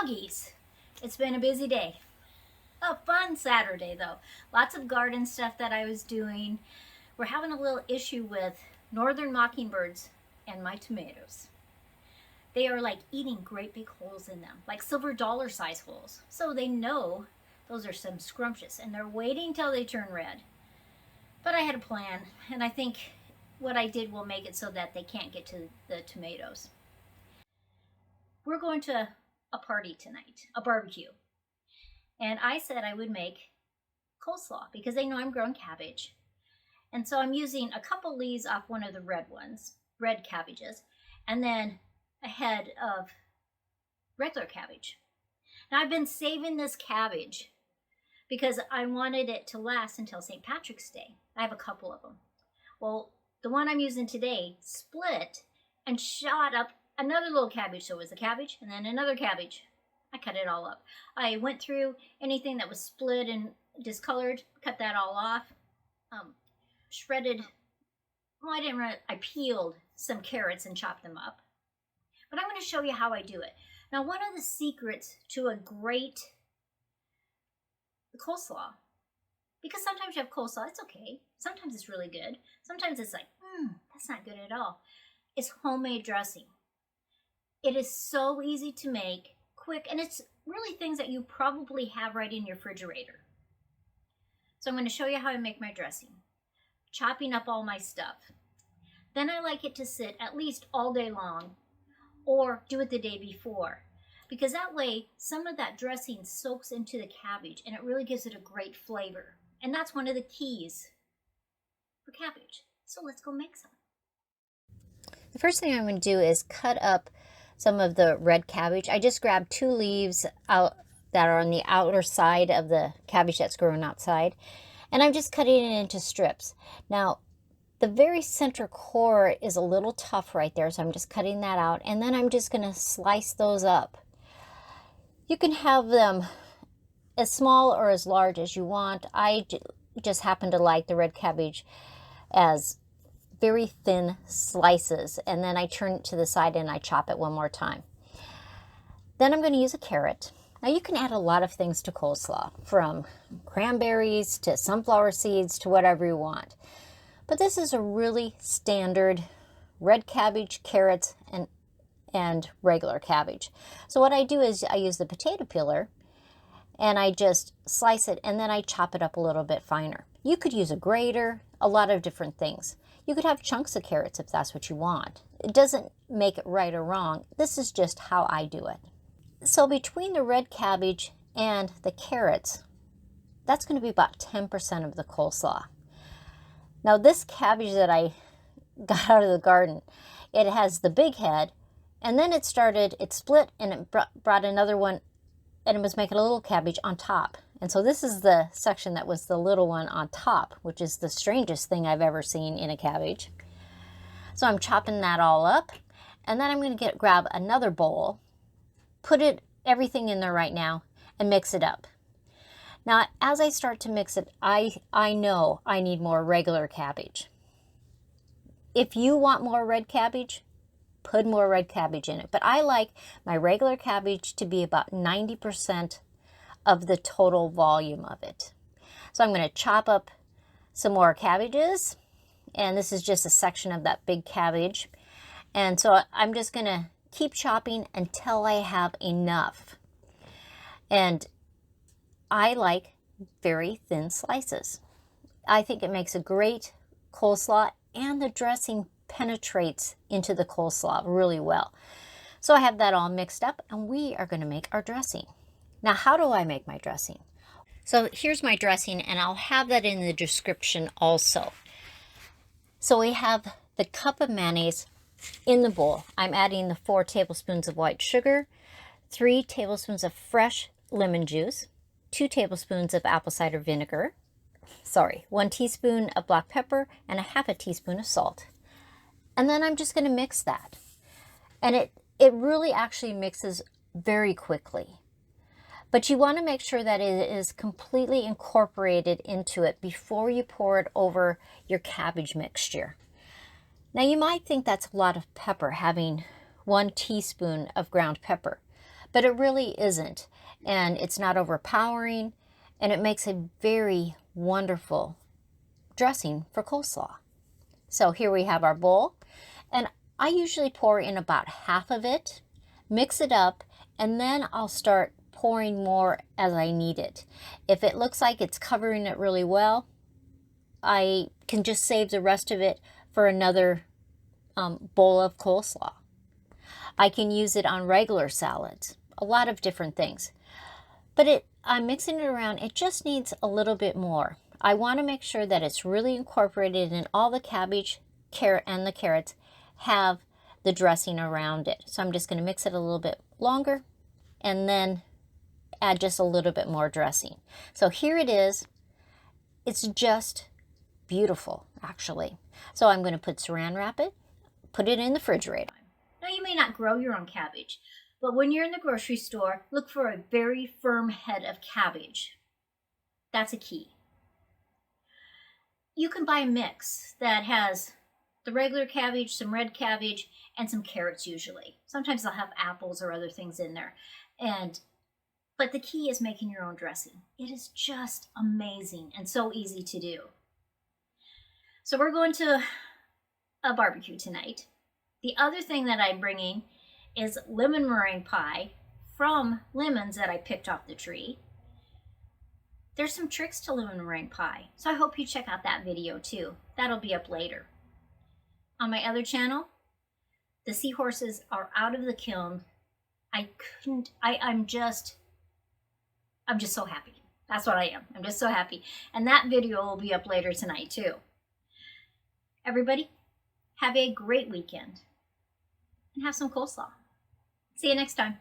doggies. It's been a busy day. A fun Saturday though. Lots of garden stuff that I was doing. We're having a little issue with northern mockingbirds and my tomatoes. They are like eating great big holes in them, like silver dollar size holes. So they know those are some scrumptious and they're waiting till they turn red. But I had a plan, and I think what I did will make it so that they can't get to the tomatoes. We're going to a party tonight, a barbecue. And I said I would make coleslaw because they know I'm growing cabbage. And so I'm using a couple leaves off one of the red cabbages, and then a head of regular cabbage. Now I've been saving this cabbage because I wanted it to last until St. Patrick's Day. I have a couple of them. Well, the one I'm using today split and shot up another little cabbage. So it was a cabbage and then another cabbage. I cut it all up. I went through anything that was split and discolored, cut that all off. Shredded, well, I peeled some carrots and chopped them up. But I'm going to show you how I do it. Now, one of the secrets to a great coleslaw, because sometimes you have coleslaw, it's okay. Sometimes it's really good. Sometimes it's like, that's not good at all. It's homemade dressing. It is so easy to make, quick, and it's really things that you probably have right in your refrigerator. So I'm going to show you how I make my dressing. Chopping up all my stuff. Then I like it to sit at least all day long, or do it the day before, because that way some of that dressing soaks into the cabbage and it really gives it a great flavor. And that's one of the keys for cabbage. So let's go make some. The first thing I'm going to do is cut up some of the red cabbage. I just grabbed 2 leaves out that are on the outer side of the cabbage that's grown outside, and I'm just cutting it into strips. Now, the very center core is a little tough right there, so I'm just cutting that out, and then I'm just going to slice those up. You can have them as small or as large as you want. I just happen to like the red cabbage as very thin slices, and then I turn it to the side and I chop it one more time. Then I'm going to use a carrot. Now you can add a lot of things to coleslaw, from cranberries to sunflower seeds to whatever you want. But this is a really standard red cabbage, carrots, and regular cabbage. So what I do is I use the potato peeler and I just slice it, and then I chop it up a little bit finer. You could use a grater, a lot of different things. You could have chunks of carrots if that's what you want. It doesn't make it right or wrong. This is just how I do it. So between the red cabbage and the carrots, that's going to be about 10% of the coleslaw. Now this cabbage that I got out of the garden, it has the big head, and then it split, and it brought another one, and it was making a little cabbage on top. And so this is the section that was the little one on top, which is the strangest thing I've ever seen in a cabbage. So I'm chopping that all up, and then I'm going to grab another bowl, put everything in there right now, and mix it up. Now, as I start to mix it, I know I need more regular cabbage. If you want more red cabbage, put more red cabbage in it. But I like my regular cabbage to be about 90% of the total volume of it. So I'm going to chop up some more cabbages, and this is just a section of that big cabbage. And so I'm just going to keep chopping until I have enough. And I like very thin slices. I think it makes a great coleslaw, and the dressing penetrates into the coleslaw really well. So I have that all mixed up, and we are going to make our dressing. Now, how do I make my dressing? So here's my dressing, and I'll have that in the description also. So we have the cup of mayonnaise in the bowl. I'm adding the 4 tablespoons of white sugar, 3 tablespoons of fresh lemon juice, 2 tablespoons of apple cider vinegar, 1 teaspoon of black pepper, and 1/2 teaspoon of salt. And then I'm just going to mix that. And it really actually mixes very quickly. But you want to make sure that it is completely incorporated into it before you pour it over your cabbage mixture. Now you might think that's a lot of pepper, having 1 teaspoon of ground pepper. but it really isn't. And it's not overpowering, and it makes a very wonderful dressing for coleslaw. So here we have our bowl, and I usually pour in about half of it, mix it up, and then I'll start pouring more as I need it. If it looks like it's covering it really well, I can just save the rest of it for another bowl of coleslaw. I can use it on regular salads, a lot of different things. But I'm mixing it around, it just needs a little bit more. I want to make sure that it's really incorporated and all the cabbage, carrot, and the carrots have the dressing around it. So I'm just going to mix it a little bit longer and then add just a little bit more dressing. So here it is. It's just beautiful, actually. So I'm going to put saran wrap it, put it in the refrigerator. Now, you may not grow your own cabbage, but when you're in the grocery store, look for a very firm head of cabbage. That's a key. You can buy a mix that has the regular cabbage, some red cabbage, and some carrots usually. Sometimes they'll have apples or other things in there. But the key is making your own dressing. It is just amazing and so easy to do. So we're going to a barbecue tonight. The other thing that I'm bringing is lemon meringue pie from lemons that I picked off the tree. There's some tricks to lemon meringue pie, so I hope you check out that video too. That'll be up later. On my other channel, the seahorses are out of the kiln. I'm just so happy. That's what I am. I'm just so happy. And that video will be up later tonight too. Everybody, have a great weekend and have some coleslaw. See you next time.